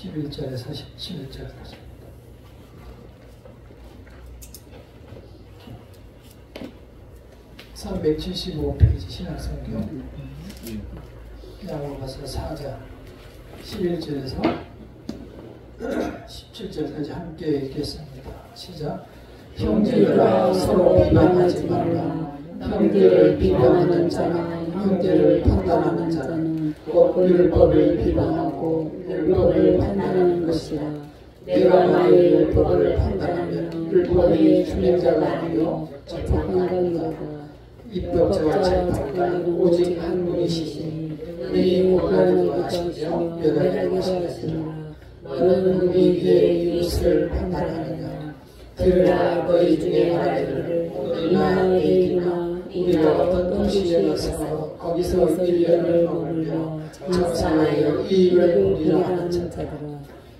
11절에서 17절까지. (375페이지) 신약성경 야고보서 4장 11절에서 17절까지 함께 읽겠습니다. 시작. 형제들아 서로 비방하지 말라. 형제를 비방하는 자나 형제를 판단하는 자는 곧 율법을 비방하고 율법을 판단하는 것이라. 내가 나의 율법을 판단하면 율법의 준행자가 아니요 적한강이로다. 입법자와 재판관 오직 한 분이시니 너희 구원을 구하시며 면하게 하시니라. 너는 누구에게 이웃을 판단하느냐. 들으라. 너희 중에 하나들을 이나 내일이나 우리가 어떤 도시에 가서 거기서 1년을 머물며 장사하여 이익을 보리라 하는 자들아.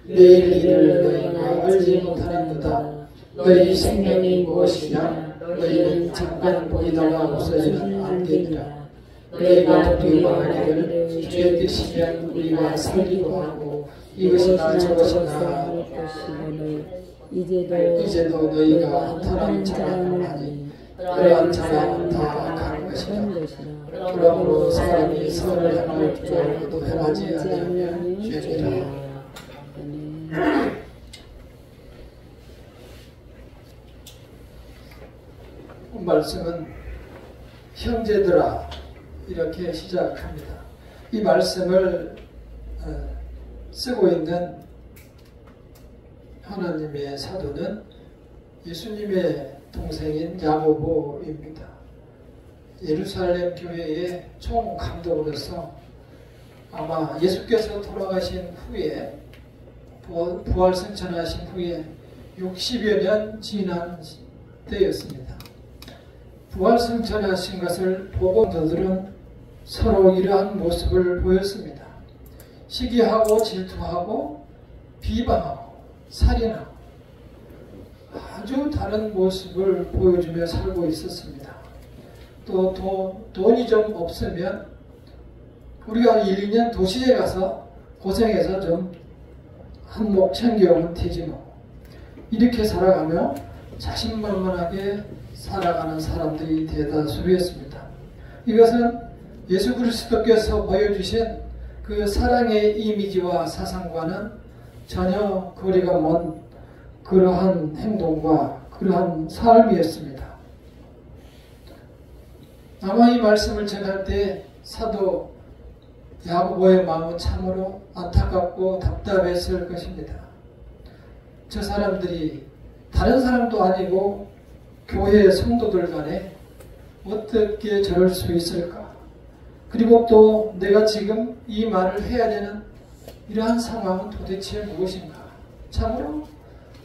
내일 일을 너희가 알지 못하는도다. 너희 생명이 무엇이냐. 너희는 잠깐 보이다가 없어지는 안개니라. 너희가 비방하기를 주의 뜻이면 우리가 살기도 하고 이것이나 저것이나 이제도 너희가 다른 자랑을 하니 그러한 자랑은 다 악한 것이다. 그러므로 사람이 선을 향할 줄 행하지 않으면 죄니라. 말씀은 형제들아 이렇게 시작합니다. 이 말씀을 쓰고 있는 하나님의 사도는 예수님의 동생인 야고보입니다. 예루살렘 교회의 총감독으로서 아마 예수께서 돌아가신 후에 부활승천하신 후에 60여 년 지난 때였습니다. 부활승천하신 것을 보고 저들은 서로 이러한 모습을 보였습니다. 시기하고 질투하고 비방하고 살인하고 아주 다른 모습을 보여주며 살고 있었습니다. 또 돈이 좀 없으면 우리가 1, 2년 도시에 가서 고생해서 좀 한몫 챙겨오면 되지 뭐. 이렇게 살아가며 자신만만하게 살아가는 사람들이 대다수였습니다. 이것은 예수 그리스도께서 보여주신 그 사랑의 이미지와 사상과는 전혀 거리가 먼 그러한 행동과 그러한 삶이었습니다. 아마 이 말씀을 전할 때 사도 야고보의 마음은 참으로 안타깝고 답답했을 것입니다. 저 사람들이 다른 사람도 아니고 교회 성도들 간에 어떻게 저럴 수 있을까? 그리고 또 내가 지금 이 말을 해야 되는 이러한 상황은 도대체 무엇인가? 참으로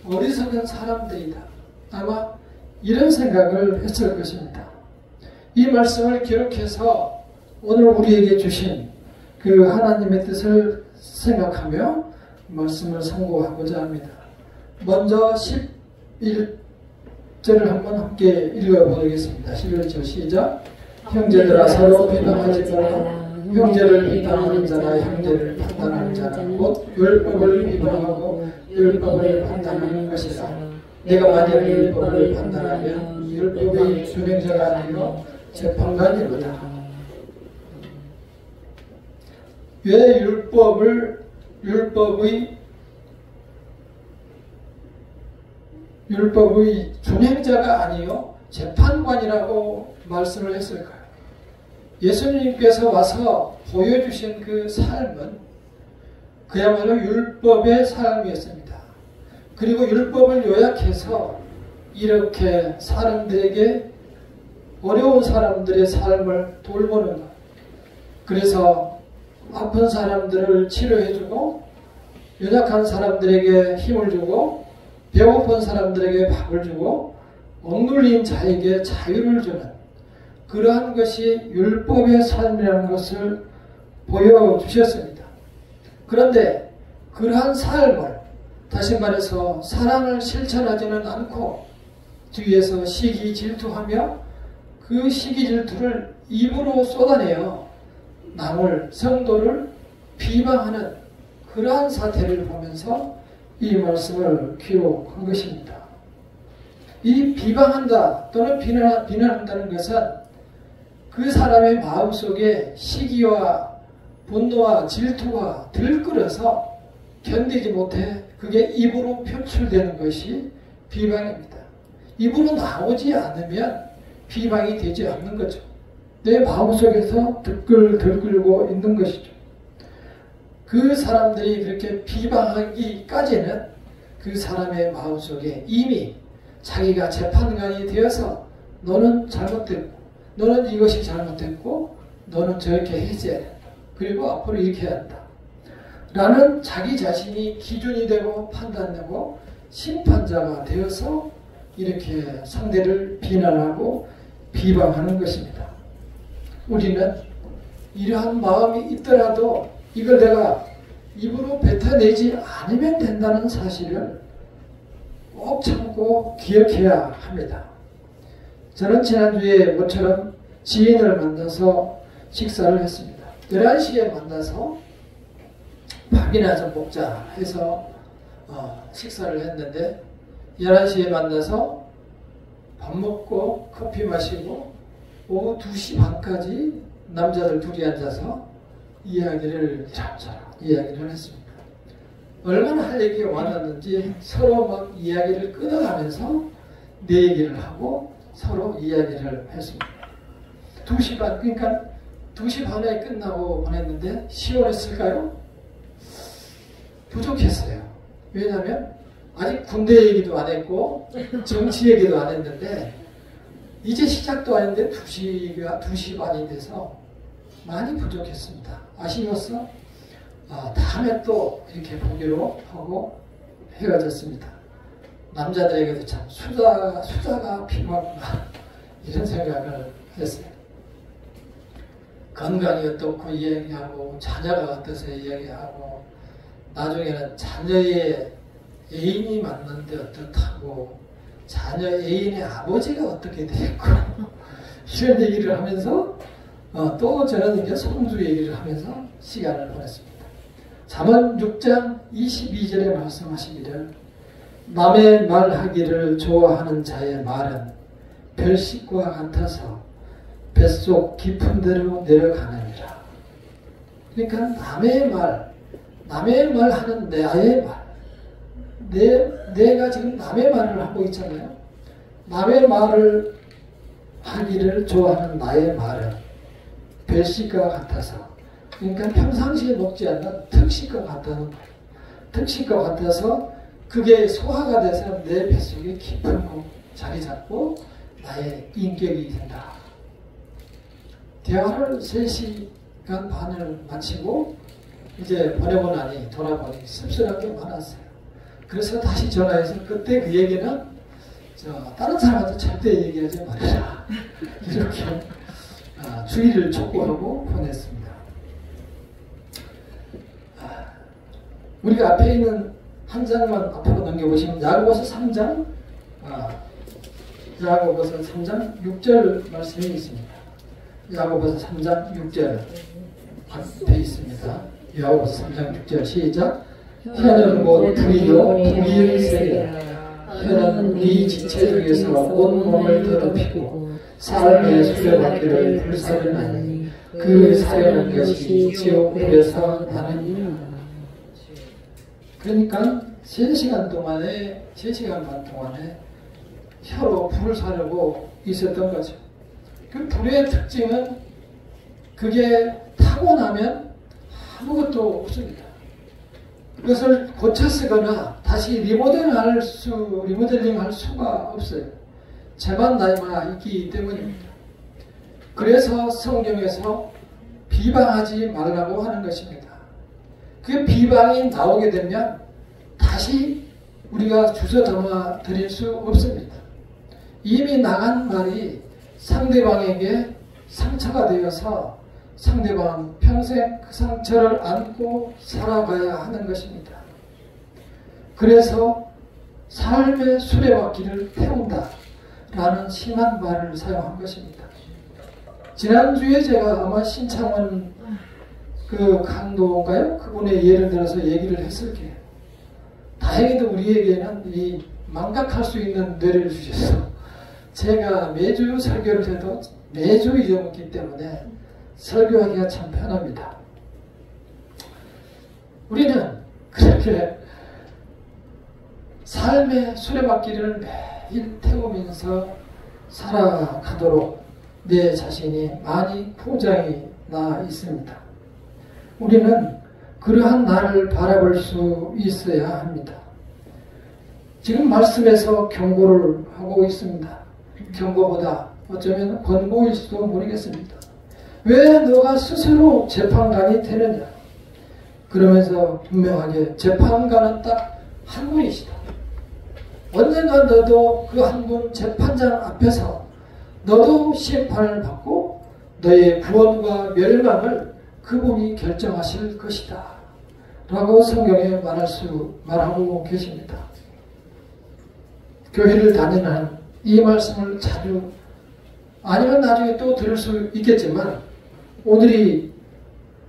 어리석은 사람들이다. 아마 이런 생각을 했을 것입니다. 이 말씀을 기록해서 오늘 우리에게 주신 그 하나님의 뜻을 생각하며 말씀을 선고하고자 합니다. 먼저 11절을 한번 함께 읽어보겠습니다. 11절 시작. 형제들아 서로 비방하지 말라. 형제를 비방하는 자나 형제를 판단하는 자나 곧 율법을 비방하고 율법을 판단하는 것이라. 내가 만약 율법을 판단하면 율법의 준행자가 아니고 재판관이로다. 왜 율법의 준행자가 아니요 재판관이라고 말씀을 했을까요? 예수님께서 와서 보여주신 그 삶은 그야말로 율법의 삶이었습니다. 그리고 율법을 요약해서 이렇게 사람들에게 어려운 사람들의 삶을 돌보는 것. 그래서 아픈 사람들을 치료해주고 연약한 사람들에게 힘을 주고 배고픈 사람들에게 밥을 주고 억눌린 자에게 자유를 주는 그러한 것이 율법의 삶이라는 것을 보여주셨습니다. 그런데 그러한 삶을 다시 말해서 사랑을 실천하지는 않고 뒤에서 시기 질투하며 그 시기 질투를 입으로 쏟아내어 남을 성도를 비방하는 그러한 사태를 보면서 이 말씀을 기록한 것입니다. 이 비방한다 또는 비난한다는 것은 그 사람의 마음속에 시기와 분노와 질투가 들끓어서 견디지 못해 그게 입으로 표출되는 것이 비방입니다. 입으로 나오지 않으면 비방이 되지 않는 거죠. 내 마음속에서 들끓고 있는 것이죠. 그 사람들이 그렇게 비방하기까지는 그 사람의 마음속에 이미 자기가 재판관이 되어서 너는 잘못됐고 너는 이것이 잘못됐고 너는 저렇게 해줘야 된다. 그리고 앞으로 이렇게 해야 한다. 라는 자기 자신이 기준이 되고 판단되고 심판자가 되어서 이렇게 상대를 비난하고 비방하는 것입니다. 우리는 이러한 마음이 있더라도 이걸 내가 입으로 뱉어내지 않으면 된다는 사실을 꼭 참고 기억해야 합니다. 저는 지난주에 모처럼 지인을 만나서 식사를 했습니다. 11시에 만나서 밥이나 좀 먹자 해서 식사를 했는데 11시에 만나서 밥 먹고 커피 마시고 오후 2시 반까지 남자들 둘이 앉아서 이야기를 했습니다. 얼마나 할 얘기가 많았는지 서로 막 이야기를 끊어가면서 내 얘기를 하고 서로 이야기를 했습니다. 2시 반, 그러니까 2시 반에 끝나고 보냈는데 시원했을까요? 부족했어요. 왜냐하면 아직 군대 얘기도 안 했고 정치 얘기도 안 했는데 이제 시작도 아닌데 2시 반이 돼서 많이 부족했습니다. 아쉬웠어? 다음에 또 이렇게 보기로 하고 헤어졌습니다. 남자들에게도 참 수다가 필요하구나 이런 생각을 했어요. 건강이 어떻고 이야기하고 자녀가 어떠서 이야기하고 나중에는 자녀의 애인이 맞는데 어떻다고 자녀 애인의 아버지가 어떻게 됐고 이런 얘기를 하면서 또 저는 이제 성주 얘기를 하면서 시간을 보냈습니다. 잠언 6장 22절에 말씀하시기를 남의 말하기를 좋아하는 자의 말은 별식과 같아서 뱃속 깊은 데로 내려가느니라. 그러니까 남의 말 하는 나의 말, 내가 지금 남의 말을 하고 있잖아요. 남의 말을 하기를 좋아하는 나의 말은 별식과 같아서, 그러니까 평상시에 먹지 않는 특식과 같아서 그게 소화가 돼서 내 뱃속에 깊은 곳 자리 잡고 나의 인격이 된다. 대화를 3시간 반을 마치고 이제 보내고 나니 돌아보니 씁쓸한 게 많았어요. 그래서 다시 전화해서 그때 그 얘기는 다른 사람한테 절대 얘기하지 말아라 이렇게 주의를 촉구하고 보냈습니다. 우리가 앞에 있는 한 장만 앞으로 넘겨보시면 야고보서 3장 야고보서 3장 6절 말씀이 있습니다. 야고보서 3장 6절 앞에 있습니다. 야고보서 3장 6절 시작. 혀는 곧 불이요 불의의 세계라. 혀는 네 지체 중에서 온 몸을 더럽히고 삶의 수레바퀴를 불사르나니 그 사려는 것이 지옥 불에서 나느니라. 그러니까 3시간 반 동안에 혀로 불을 사려고 있었던 거죠. 그 불의 특징은 그게 타고 나면 아무것도 없습니다. 그것을 고쳐 쓰거나 다시 리모델링할 수가 없어요. 재만 나이만 있기 때문입니다. 그래서 성경에서 비방하지 말라고 하는 것입니다. 그 비방이 나오게 되면 다시 우리가 주워 담아 드릴 수 없습니다. 이미 나간 말이 상대방에게 상처가 되어서 상대방 평생 그 상처를 안고 살아가야 하는 것입니다. 그래서 삶의 수레바퀴를 태운다 라는 심한 말을 사용한 것입니다. 지난주에 제가 아마 신창원 그 강도인가요? 그분의 예를 들어서 얘기를 했을 게요. 다행히도 우리에게는 이 망각할 수 있는 뇌를 주셔서 제가 매주 설교를 해도 매주 잊어먹기 때문에 설교하기가 참 편합니다. 우리는 그렇게 삶의 수레바퀴를 매일 태우면서 살아가도록 내 자신이 많이 포장이 나 있습니다. 우리는 그러한 나를 바라볼 수 있어야 합니다. 지금 말씀에서 경고를 하고 있습니다. 경고보다 어쩌면 권고일지도 모르겠습니다. 왜 너가 스스로 재판관이 되느냐? 그러면서 분명하게 재판관은 딱 한 분이시다. 언젠가 너도 그 한 분 재판장 앞에서 너도 심판을 받고 너의 구원과 멸망을 그분이 결정하실 것이다. 라고 성경에 말하고 계십니다. 교회를 다니는 한 이 말씀을 자주 아니면 나중에 또 들을 수 있겠지만 오늘이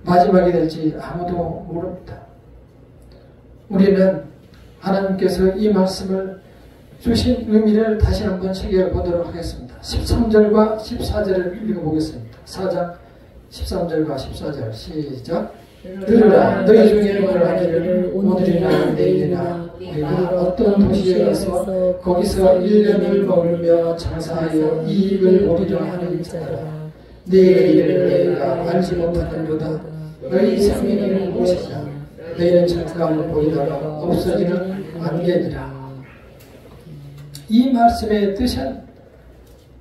마지막이 될지 아무도 모릅니다. 우리는 하나님께서 이 말씀을 주신 의미를 다시 한번 새겨보도록 하겠습니다. 13절과 14절을 읽어보겠습니다. 4장 13절과 14절 시작. 들으라 너희 중에 말하기를 오늘이나 내일이나 우리가 어떤 도시에 가서 거기서 1년을 머물며 장사하여 이익을 얻으려 하는 자라. 내일을 내가 알지 못하는도다. 너희 생명은 무엇이냐? 너희는 잠깐 보이다가 없어지는 안개니라. 이 말씀의 뜻은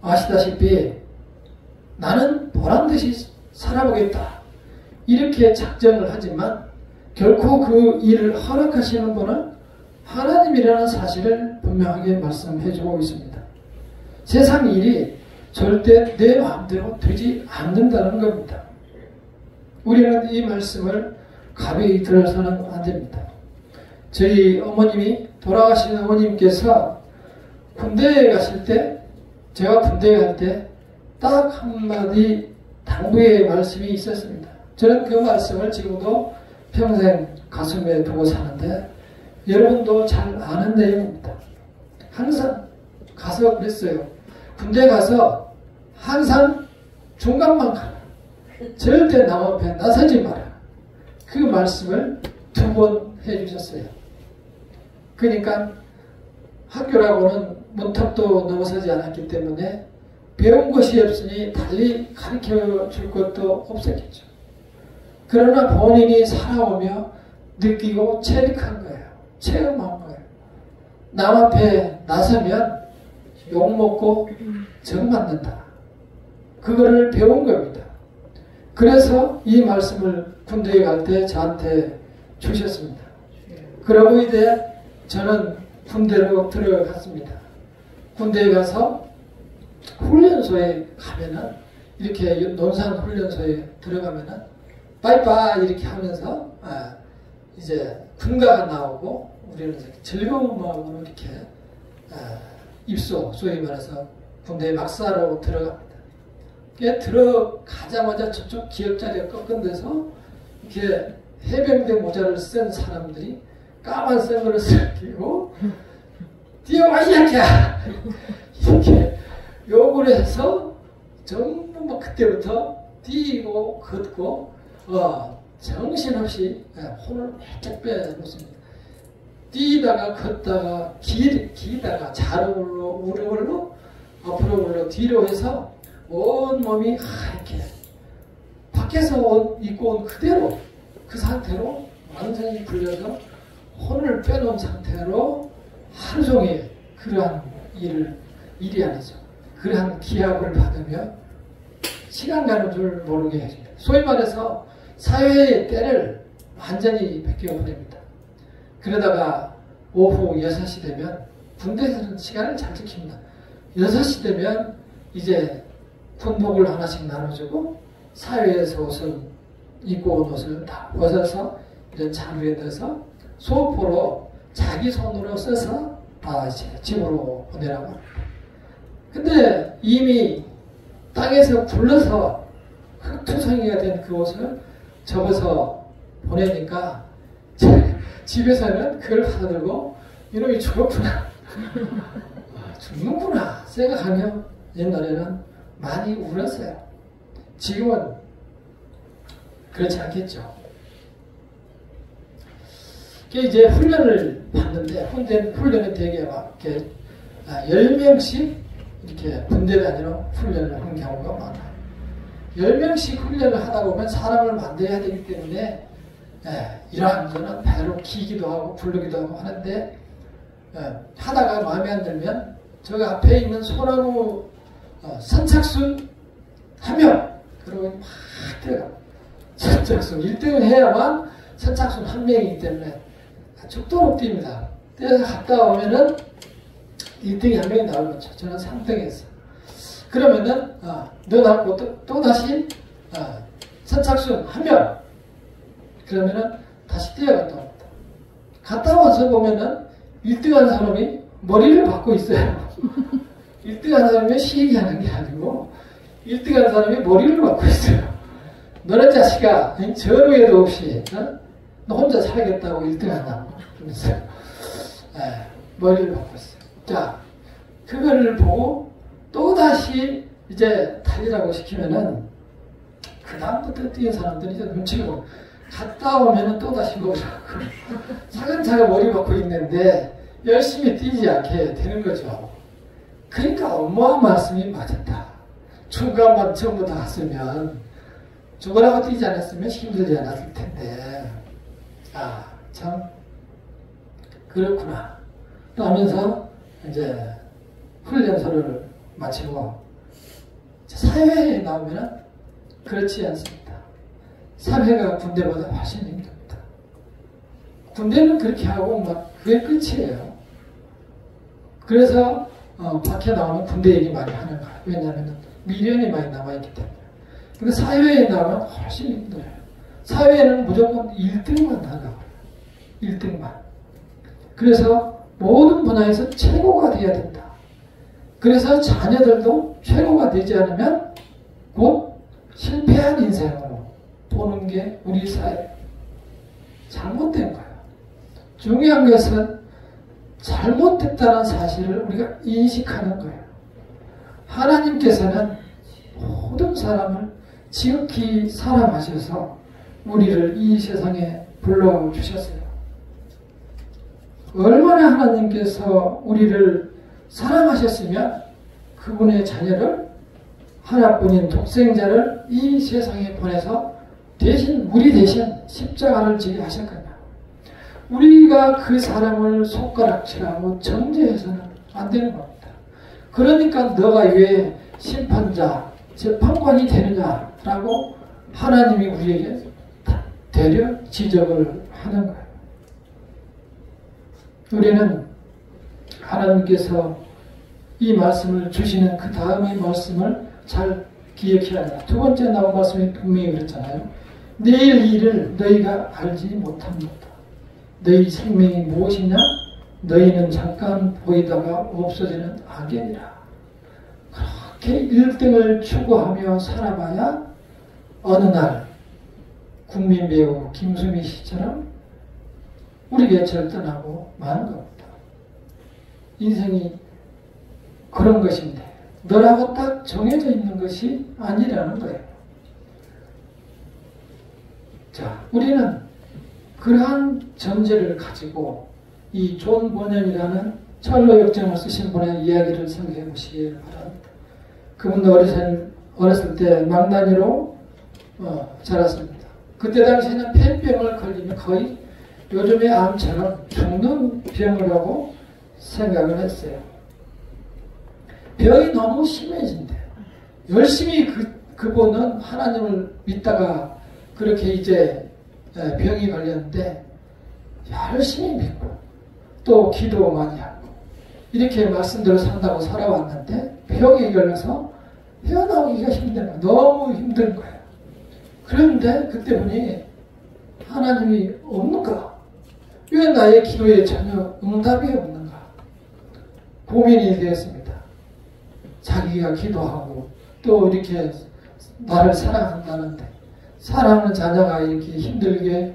아시다시피 나는 보란듯이 살아보겠다 이렇게 작정을 하지만 결코 그 일을 허락하시는 분은 하나님이라는 사실을 분명하게 말씀해주고 있습니다. 세상 일이 절대 내 마음대로 되지 않는다는 겁니다. 우리는 이 말씀을 가벼이 들어서는 안 됩니다. 저희 어머님이 돌아가신 어머님께서 군대에 가실 때 제가 군대에 갈 때 딱 한마디 당부의 말씀이 있었습니다. 저는 그 말씀을 지금도 평생 가슴에 두고 사는데 여러분도 잘 아는 내용입니다. 항상 가서 그랬어요. 군대 가서 항상 중간만 가라. 절대 남 앞에 나서지 마라. 그 말씀을 2번 해주셨어요. 그러니까 학교라고는 문턱도 넘어서지 않았기 때문에 배운 것이 없으니 달리 가르쳐 줄 것도 없었겠죠. 그러나 본인이 살아오며 느끼고 체득한 거예요. 체험한 거예요. 남 앞에 나서면 욕먹고 정맞는다. 그거를 배운 겁니다. 그래서 이 말씀을 군대에 갈 때 저한테 주셨습니다. 그러고 이제 저는 군대로 들어갔습니다. 군대에 가서 훈련소에 가면은 이렇게 논산 훈련소에 들어가면은 빠이빠이 이렇게 하면서 이제 군가가 나오고 우리는 즐거운 마음으로 이렇게 입소 소위 말해서 군대 막사로 들어갑니다. 들어가자마자 저쪽 기역자리에 꺾은 데서 이렇게 해병대 모자를 쓴 사람들이 까만 선글라스를 끼고 뛰어와 이 새끼야 이렇게 욕을 해서 전부 막 그때부터 뛰고 걷고 정신없이 혼을 활짝 빼놓습니다. 뛰다가 걷다가 기다가 좌우로 우르르 앞으로 올라 뒤로 해서 온 몸이 이렇게 밖에서 입고 온 그대로 그 상태로 완전히 불려서 혼을 빼놓은 상태로 하루 종일 그러한 일이 아니죠. 그러한 기합을 받으며 시간 가는 줄 모르게 해줍니다. 소위 말해서 사회의 때를 완전히 벗겨버립니다. 그러다가 오후 6시 되면 군대에서는 시간을 잘 지킵니다. 6시 되면 이제 군복을 하나씩 나눠주고 사회에서 옷을 입고 온 옷을 다 벗어서 이런 자루에 넣어서 소포로 자기 손으로 써서 다 이제 집으로 보내라고 합니다. 근데 이미 땅에서 굴러서 흙투성이가 된 그 옷을 접어서 보내니까 집에서는 그걸 받아들고 이놈이 죽었구나. 죽는구나 생각하며 옛날에는 많이 울었어요. 지금은 그렇지 않겠죠. 이제 훈련을 받는데 훈련은 되게 막 이렇게 10명씩 이렇게 분대 단위로 훈련을 하는 경우가 많아요. 10명씩 훈련을 하다 보면 사람을 만들어야 되기 때문에 이러한 배로 기기도 하고 부르기도 하고 하는데 하다가 마음에 안 들면 저기 앞에 있는 소나무 선착순 하면 그러고 막 뛰어가. 선착순 1등을 해야만 선착순 한 명이기 때문에 죽도록 뜁니다. 뛰어서 갔다 오면은 1등이 한 명이 나오면 저는 3등 했어. 그러면은 너 나고 또 다시 선착순 한 명. 그러면은 다시 뛰어갔다 옵니다. 갔다 와서 보면은 1등한 사람이 머리를 받고 있어요. 1등한 사람이 시기하는 게 아니고 1등한 사람이 머리를 받고 있어요. 너는 자식아 전후에도 없이 너 혼자 살겠다고 1등한다고 그러면서 머리를 받고 있어요. 자, 그거를 보고 또다시 이제 달리라고 시키면은 그 다음부터 뛰는 사람들이 이제 눈치가 보고 갔다 오면은 또다시 머리 받고 차근차근 머리 받고 있는데 열심히 뛰지 않게 되는 거죠. 그러니까 어마어마한 말씀이 맞았다. 중간만 전부 다 갔으면 죽으라고 뛰지 않았으면 힘들지 않았을 텐데 참 그렇구나 하면서 이제 훈련소를 마치고 사회에 나오면은 그렇지 않습니다. 사회가 군대보다 훨씬 힘듭니다. 군대는 그렇게 하고 막 그게 끝이에요. 그래서 밖에 나오면 군대 얘기 많이 하는 거예요. 왜냐하면 미련이 많이 남아있기 때문에. 근데 사회에 나오면 훨씬 힘들어요. 사회에는 무조건 1등만 하라고요. 1등만. 그래서 모든 분야에서 최고가 돼야 된다. 그래서 자녀들도 최고가 되지 않으면 곧 실패한 인생으로 보는 게 우리 사회. 잘못된 거예요. 중요한 것은 잘못됐다는 사실을 우리가 인식하는 거예요. 하나님께서는 모든 사람을 지극히 사랑하셔서 우리를 이 세상에 불러주셨어요. 얼마나 하나님께서 우리를 사랑하셨으면 그분의 자녀를 하나뿐인 독생자를 이 세상에 보내서 대신 우리 대신 십자가를 지게 하셨거든요. 우리가 그 사람을 손가락질하고 정죄해서는 안 되는 겁니다. 그러니까 너가 왜 심판자, 재판관이 되느냐라고 하나님이 우리에게 되려 지적을 하는 거예요. 우리는 하나님께서 이 말씀을 주시는 그 다음의 말씀을 잘 기억해야 합니다. 두 번째 나온 말씀이 분명히 그랬잖아요. 내일 일을 너희가 알지 못합니다. 너희 생명이 무엇이냐? 너희는 잠깐 보이다가 없어지는 악연이라. 그렇게 1등을 추구하며 살아봐야 어느 날 국민 배우 김수미 씨처럼 우리 곁을 떠나고 마는 겁니다. 인생이 그런 것인데 너라고 딱 정해져 있는 것이 아니라는 거예요. 자, 우리는 그러한 전제를 가지고 이 존 버년이라는 철로 역정을 쓰신 분의 이야기를 생각해 보시기 바랍니다. 그분도 어렸을 때 망나니로 자랐습니다. 그때 당시에는 폐병을 걸리면 거의 요즘의 암처럼 죽는 병이라고 생각을 했어요. 병이 너무 심해진대요. 열심히 그분은 하나님을 믿다가 그렇게 이제 병이 걸렸는데 열심히 믿고 또 기도 많이 하고 이렇게 말씀대로 산다고 살아왔는데 병이 걸려서 헤어나오기가 힘든 거예요. 너무 힘든 거예요. 그런데 그때 보니 하나님이 없는가? 왜 나의 기도에 전혀 응답이 없는가? 고민이 되었습니다. 자기가 기도하고 또 이렇게 나를 사랑한다는데 사랑하는 자녀가 이렇게 힘들게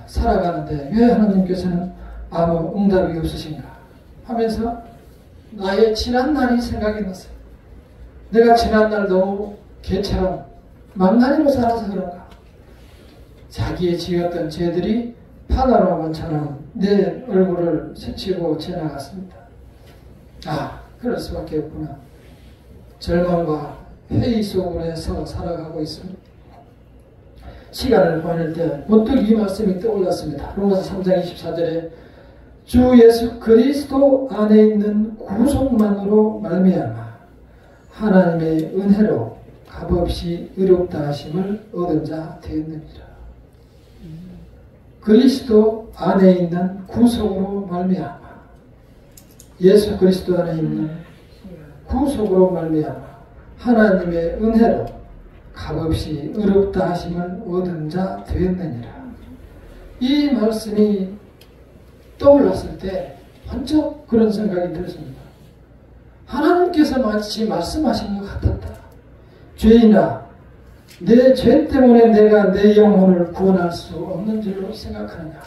살아가는데 왜 하나님께서는 아무 응답이 없으신가 하면서 나의 지난날이 생각이 났어요. 내가 지난날 너무 개처럼 망나니로 살아서 그런가. 자기의 지었던 죄들이 파노라마처럼 내 얼굴을 스치고 지나갔습니다. 그럴 수밖에 없구나. 절망과 회의 속에서 살아가고 있습니다. 시간을 보낼 때 문득 이 말씀이 떠올랐습니다. 로마서 3장 24절에 주 예수 그리스도 안에 있는 구속만으로 말미암아 하나님의 은혜로 값없이 의롭다 하심을 얻은 자 되었느니라. 그리스도 안에 있는 구속으로 말미암아 예수 그리스도 안에 있는 구속으로 말미암아 하나님의 은혜로 값없이 의롭다 하심을 얻은 자 되었느니라. 이 말씀이 떠올랐을 때 번쩍 그런 생각이 들었습니다. 하나님께서 마치 말씀하신 것 같았다. 죄인아, 내 죄 때문에 내가 내 영혼을 구원할 수 없는 줄로 생각하느냐.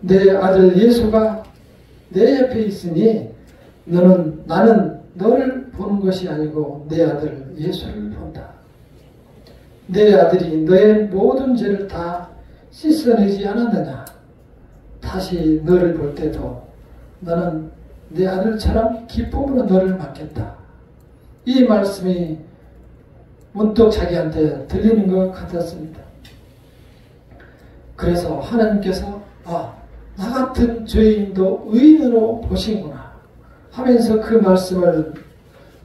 내 아들 예수가 내 옆에 있으니 나는 너를 보는 것이 아니고 내 아들 예수를 본다. 내 아들이 너의 모든 죄를 다 씻어내지 않았느냐. 다시 너를 볼 때도 너는 내 아들처럼 기쁨으로 너를 맡겠다. 이 말씀이 문득 자기한테 들리는 것 같았습니다. 그래서 하나님께서 나 같은 죄인도 의인으로 보시구나 하면서 그 말씀을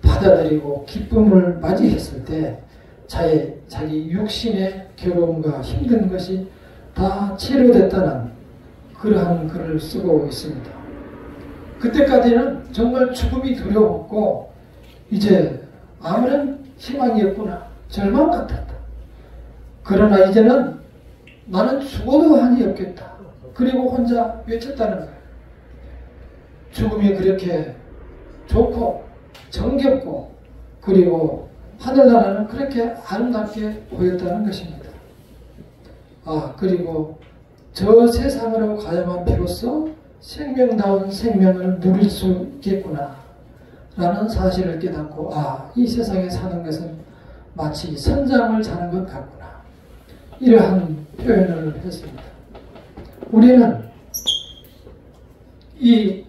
받아들이고 기쁨을 맞이했을 때 자기 육신의 괴로움과 힘든 것이 다 치료됐다는 그러한 글을 쓰고 있습니다. 그때까지는 정말 죽음이 두려웠고 이제 아무런 희망이 없구나, 절망 같았다. 그러나 이제는 나는 죽어도 한이 없겠다. 그리고 혼자 외쳤다는 거예요. 죽음이 그렇게 좋고 정겹고 그리고 하늘나라는 그렇게 아름답게 보였다는 것입니다. 그리고 저 세상으로 가야만 비로소 생명다운 생명을 누릴 수 있겠구나 라는 사실을 깨닫고 이 세상에 사는 것은 마치 선장을 자는 것 같구나, 이러한 표현을 했습니다. 우리는 이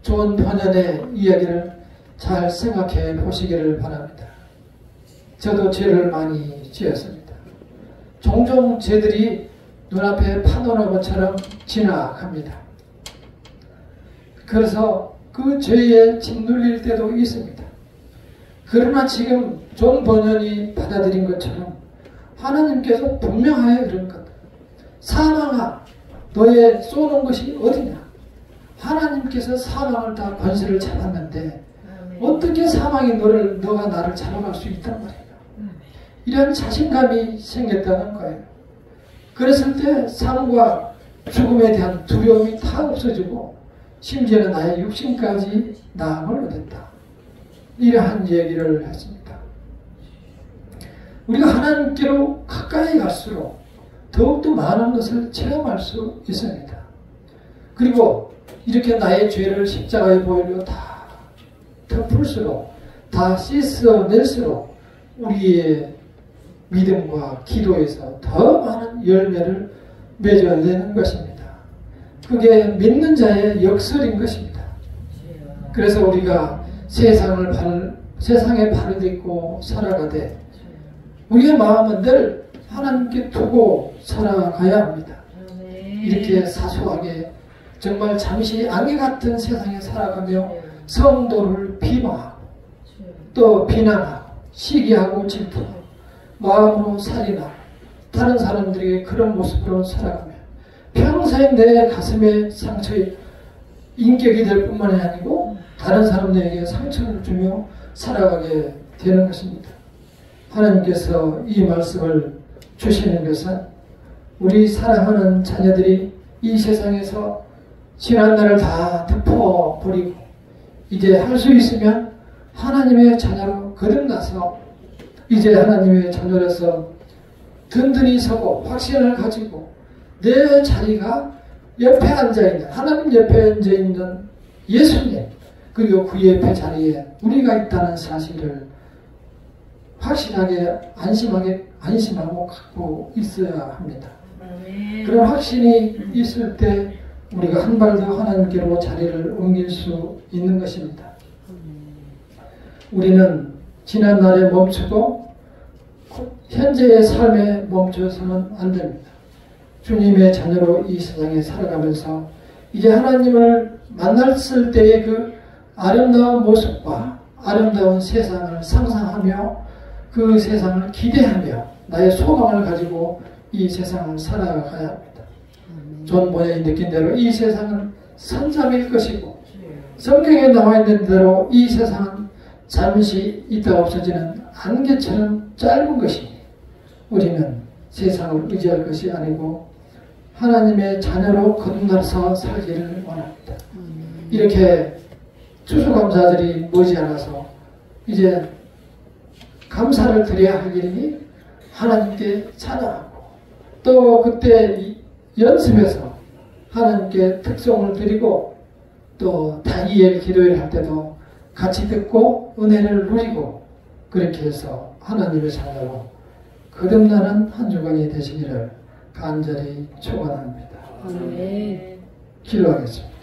존 번연의 이야기를 잘 생각해 보시기를 바랍니다. 저도 죄를 많이 지었습니다. 종종 죄들이 눈앞에 파노라마처럼 지나갑니다. 그래서 그 죄에 짓눌릴 때도 있습니다. 그러나 지금 존 번연이 받아들인 것처럼 하나님께서 분명하게 그런 것. 사망아, 너의 쏘는 것이 어디냐? 하나님께서 사망을 다 권세를 잡았는데 어떻게 사망이 너가 나를 잡아갈 수 있단 말이에요. 이런 자신감이 생겼다는 거예요. 그랬을 때 삶과 죽음에 대한 두려움이 다 없어지고 심지어는 나의 육신까지 나음을 얻었다. 이러한 얘기를 했습니다. 우리가 하나님께로 가까이 갈수록 더욱더 많은 것을 체험할 수 있습니다. 그리고 이렇게 나의 죄를 십자가에 보이려 다 덮을수록, 다 씻어낼수록 우리의 믿음과 기도에서 더 많은 열매를 맺어내는 것입니다. 그게 믿는 자의 역설인 것입니다. 그래서 우리가 세상에 발을 딛고 살아가되 우리의 마음은 늘 하나님께 두고 살아가야 합니다. 이렇게 사소하게 정말 잠시 안개 같은 세상에 살아가며 성도를 비방하고 또 비난하고 시기하고 질투하고 마음으로 살인하고 다른 사람들에게 그런 모습으로 살아가며 평생 내 가슴에 상처의 인격이 될 뿐만이 아니고 다른 사람들에게 상처를 주며 살아가게 되는 것입니다. 하나님께서 이 말씀을 주시는 것은 우리 사랑하는 자녀들이 이 세상에서 지난날을 다 덮어버리고 이제 할 수 있으면 하나님의 자녀로 거듭나서 이제 하나님의 자녀로서 든든히 서고 확신을 가지고 내 자리가 옆에 앉아있는, 하나님 옆에 앉아있는 예수님, 그리고 그 옆에 자리에 우리가 있다는 사실을 확실하게 안심하고 갖고 있어야 합니다. 그런 확신이 있을 때 우리가 한 발 더 하나님께로 자리를 옮길 수 있는 것입니다. 우리는 지난날에 멈추고 현재의 삶에 멈춰서는 안 됩니다. 주님의 자녀로 이 세상에 살아가면서 이제 하나님을 만났을 때의 그 아름다운 모습과 아름다운 세상을 상상하며 그 세상을 기대하며 나의 소망을 가지고 이 세상을 살아가야 합니다. 존 보년이 느낀 대로 이 세상은 선잠일 것이고 성경에 나와 있는 대로 이 세상은 잠시 있다가 없어지는 안개처럼 짧은 것이니 우리는 세상을 의지할 것이 아니고 하나님의 자녀로 거듭나서 살기를 원합니다. 이렇게 추수감사절이 머지않아서 이제 감사를 드려야 할 일이니 하나님께 찬양하고 또 그때 연습해서 하나님께 특송을 드리고 또 다니엘 기도회를 할 때도 같이 듣고 은혜를 누리고 그렇게 해서 하나님의 자녀로 거듭나는 한 주간이 되시기를 간절히 축원합니다. 아멘. 기도하겠습니다.